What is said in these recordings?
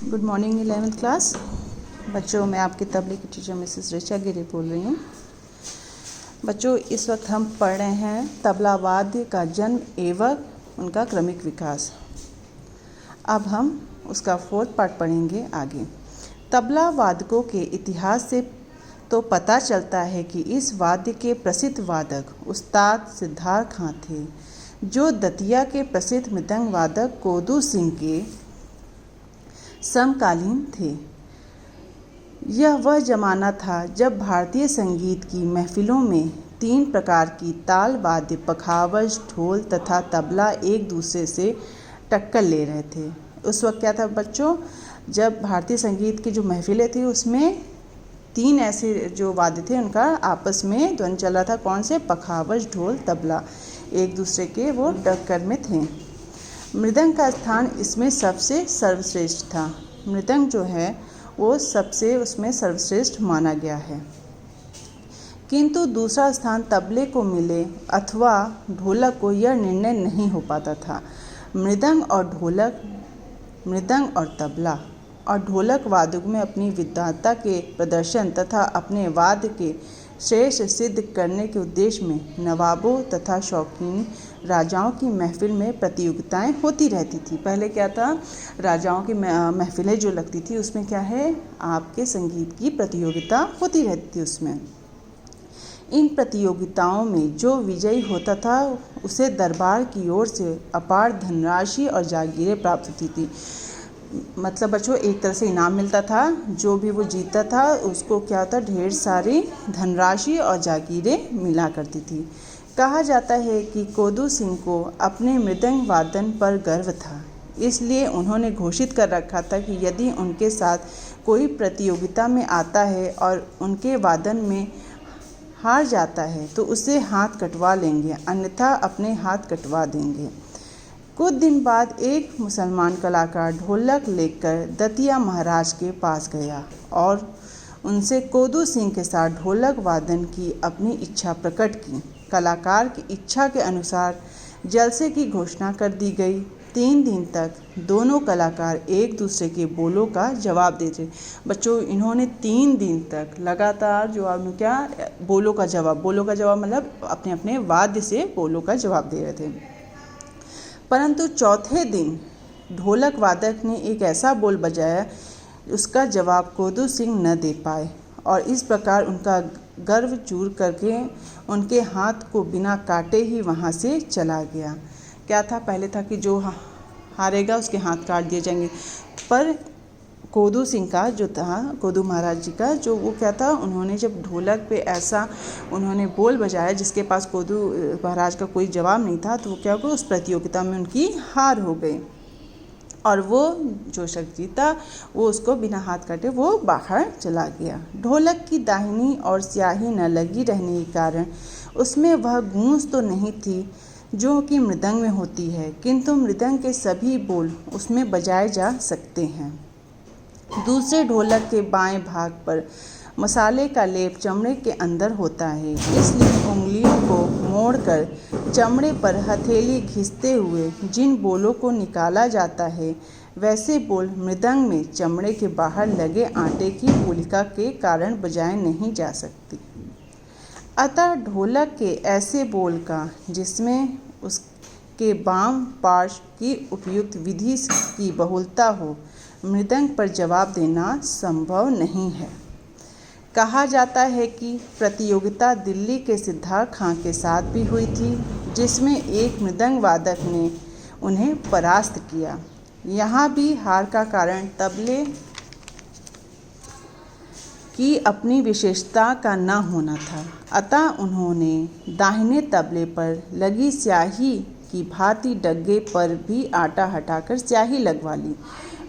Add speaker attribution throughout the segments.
Speaker 1: Good morning 11th class बच्चों। मैं आपकी तबले की टीचर मिसेस ऋचा गिरी बोल रही हूँ। बच्चों, इस वक्त हम पढ़ रहे हैं तबला वाद्य का जन्म एवं उनका क्रमिक विकास। अब हम उसका 4th पार्ट पढ़ेंगे आगे। तबला वादकों के इतिहास से तो पता चलता है कि इस वाद्य के प्रसिद्ध वादक उस्ताद सिद्धार्थ खां थे, जो दतिया के प्रसिद्ध मृदंग वादक कोदू सिंह के समकालीन थे। यह वह जमाना था जब भारतीय संगीत की महफिलों में 3 प्रकार की ताल वाद्य पखावज, ढोल तथा तबला एक दूसरे से टक्कर ले रहे थे। उस वक्त क्या था बच्चों, जब भारतीय संगीत की जो महफिलें थी उसमें 3 ऐसे जो वाद्य थे उनका आपस में द्वंद्व चल रहा था। कौन से? पखावज, ढोल, तबला एक दूसरे के वो टक्कर में थे। मृदंग का स्थान इसमें सबसे सर्वश्रेष्ठ था। मृदंग जो है वो सबसे उसमें सर्वश्रेष्ठ माना गया है, किंतु दूसरा स्थान तबले को मिले अथवा ढोलक को यह निर्णय नहीं हो पाता था। मृदंग और तबला और ढोलक वादक में अपनी विद्वता के प्रदर्शन तथा अपने वाद्य के श्रेष्ठ सिद्ध करने के उद्देश्य में नवाबों तथा शौकीन राजाओं की महफिल में प्रतियोगिताएं होती रहती थी। पहले क्या था, राजाओं की महफिलें जो लगती थी उसमें क्या है, आपके संगीत की प्रतियोगिता होती रहती थी। उसमें इन प्रतियोगिताओं में जो विजयी होता था उसे दरबार की ओर से अपार धनराशि और जागीरें प्राप्त होती थी। मतलब बच्चों, एक तरह से इनाम मिलता था। जो भी वो जीतता था उसको क्या होता, ढेर सारी धनराशि और जागीरें मिला करती थी। कहा जाता है कि कोदू सिंह को अपने मृदंग वादन पर गर्व था, इसलिए उन्होंने घोषित कर रखा था कि यदि उनके साथ कोई प्रतियोगिता में आता है और उनके वादन में हार जाता है तो उसे हाथ कटवा लेंगे, अन्यथा अपने हाथ कटवा देंगे। कुछ दिन बाद एक मुसलमान कलाकार ढोलक लेकर दतिया महाराज के पास गया और उनसे कोदू सिंह के साथ ढोलक वादन की अपनी इच्छा प्रकट की। कलाकार की इच्छा के अनुसार जलसे की घोषणा कर दी गई। 3 दिन तक दोनों कलाकार एक दूसरे के बोलों का जवाब देते। बच्चों, इन्होंने 3 दिन तक लगातार क्या बोलों का जवाब मतलब अपने अपने वाद्य से बोलों का जवाब दे रहे थे। परंतु चौथे दिन ढोलक वादक ने एक ऐसा बोल बजाया उसका जवाब कोदू सिंह न दे पाए और इस प्रकार उनका गर्व चूर करके उनके हाथ को बिना काटे ही वहाँ से चला गया। क्या था, पहले था कि जो हारेगा उसके हाथ काट दिए जाएंगे, पर कोदू सिंह का जो था, कोदू महाराज जी का जो वो क्या था, उन्होंने जब ढोलक पे ऐसा उन्होंने बोल बजाया जिसके पास कोदू महाराज का कोई जवाब नहीं था, तो वो क्या हुआ, उस प्रतियोगिता में उनकी हार हो गई और वो जो शख्स जीता वो उसको बिना हाथ काटे वो बाहर चला गया। ढोलक की दाहिनी और स्याही न लगी रहने के कारण उसमें वह गूंज तो नहीं थी जो कि मृदंग में होती है, किंतु मृदंग के सभी बोल उसमें बजाए जा सकते हैं। दूसरे ढोलक के बाएं भाग पर मसाले का लेप चमड़े के अंदर होता है, इसलिए उंगलियों को मोड़कर चमड़े पर हथेली घिसते हुए जिन बोलों को निकाला जाता है वैसे बोल मृदंग में चमड़े के बाहर लगे आटे की गुलिका के कारण बजाए नहीं जा सकती। अतः ढोलक के ऐसे बोल का जिसमें उसके बाम पार्श्व की उपयुक्त विधि की बहुलता हो, मृदंग पर जवाब देना संभव नहीं है। कहा जाता है कि प्रतियोगिता दिल्ली के सिद्धार्थ खां के साथ भी हुई थी, जिसमें एक मृदंग वादक ने उन्हें परास्त किया। यहाँ भी हार का कारण तबले की अपनी विशेषता का न होना था। अतः उन्होंने दाहिने तबले पर लगी स्याही की भांति डग्गे पर भी आटा हटाकर स्याही लगवा ली।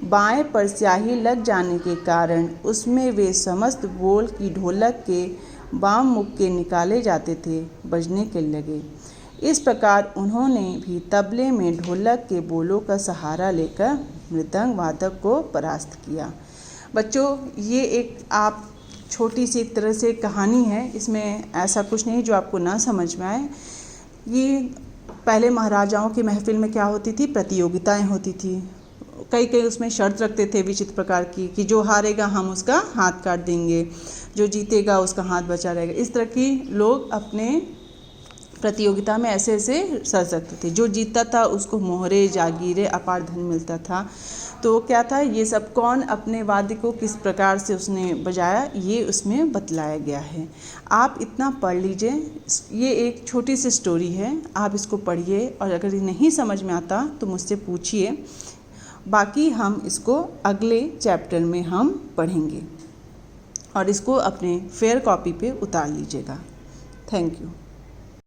Speaker 1: बाएं पर स्याही लग जाने के कारण उसमें वे समस्त बोल की ढोलक के बाम मुख के निकाले जाते थे बजने के लगे। इस प्रकार उन्होंने भी तबले में ढोलक के बोलों का सहारा लेकर मृदंग वादक को परास्त किया। बच्चों, ये एक आप छोटी सी एक तरह से कहानी है, इसमें ऐसा कुछ नहीं जो आपको ना समझ में आए। ये पहले महाराजाओं की महफिल में क्या होती थी, प्रतियोगिताएं होती थी। कई कई उसमें शर्त रखते थे विचित्र प्रकार की कि जो हारेगा हम उसका हाथ काट देंगे, जो जीतेगा उसका हाथ बचा रहेगा। इस तरह की लोग अपने प्रतियोगिता में ऐसे ऐसे शर्त रखते थे। जो जीतता था उसको मोहरे, जागीरें, अपार धन मिलता था। तो क्या था, ये सब कौन अपने वाद्य को किस प्रकार से उसने बजाया, ये उसमें बतलाया गया है। आप इतना पढ़ लीजिए, ये एक छोटी सी स्टोरी है, आप इसको पढ़िए और अगर ये नहीं समझ में आता तो मुझसे पूछिए। बाकी हम इसको अगले चैप्टर में हम पढ़ेंगे और इसको अपने फेयर कॉपी पे उतार लीजिएगा। Thank you.